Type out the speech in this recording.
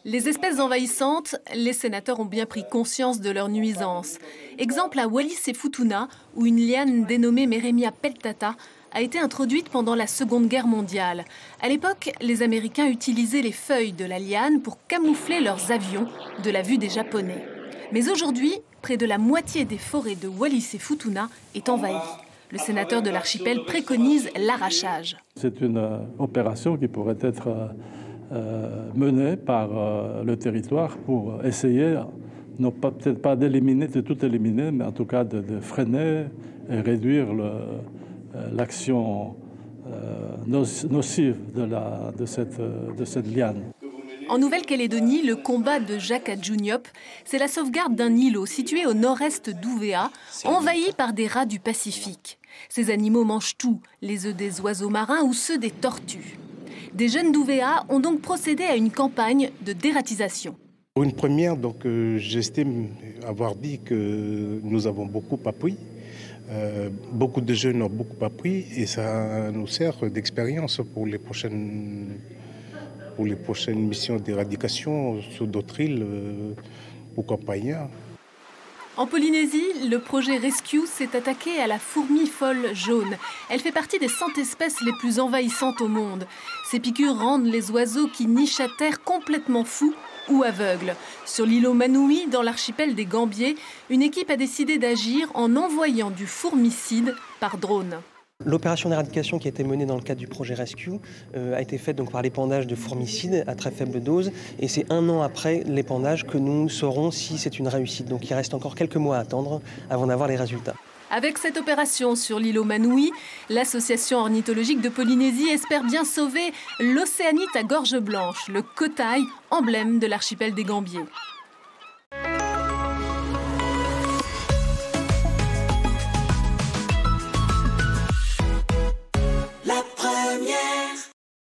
Les espèces envahissantes, les sénateurs ont bien pris conscience de leur nuisance. Exemple à Wallis-et-Futuna, où une liane dénommée Meremia peltata a été introduite pendant la Seconde Guerre mondiale. À l'époque, les Américains utilisaient les feuilles de la liane pour camoufler leurs avions de la vue des Japonais. Mais aujourd'hui, près de la moitié des forêts de Wallis-et-Futuna est envahie. Le sénateur de l'archipel préconise l'arrachage. C'est une opération qui pourrait être menée par le territoire pour essayer, non peut-être pas d'éliminer, de tout éliminer, mais en tout cas de freiner et réduire l'action nocive de cette liane. En Nouvelle-Calédonie, le combat de Jacques Adjouniop, c'est la sauvegarde d'un îlot situé au nord-est d'Ouvéa, envahi par des rats du Pacifique. Ces animaux mangent tout, les œufs des oiseaux marins ou ceux des tortues. Des jeunes d'Ouvéa ont donc procédé à une campagne de dératisation. Pour une première, j'estime avoir dit que nous avons beaucoup appris. Beaucoup de jeunes ont beaucoup appris et ça nous sert d'expérience pour les prochaines missions d'éradication sur d'autres îles ou campagnards. En Polynésie, le projet Rescue s'est attaqué à la fourmi folle jaune. Elle fait partie des 100 espèces les plus envahissantes au monde. Ces piqûres rendent les oiseaux qui nichent à terre complètement fous ou aveugles. Sur l'îlot Manui, dans l'archipel des Gambiers, une équipe a décidé d'agir en envoyant du fourmicide par drone. L'opération d'éradication qui a été menée dans le cadre du projet Rescue a été faite par l'épandage de fourmicides à très faible dose. Et c'est 1 an après l'épandage que nous saurons si c'est une réussite. Donc il reste encore quelques mois à attendre avant d'avoir les résultats. Avec cette opération sur l'îlot Manui, l'association ornithologique de Polynésie espère bien sauver l'océanite à gorge blanche, le cotaille, emblème de l'archipel des Gambiers.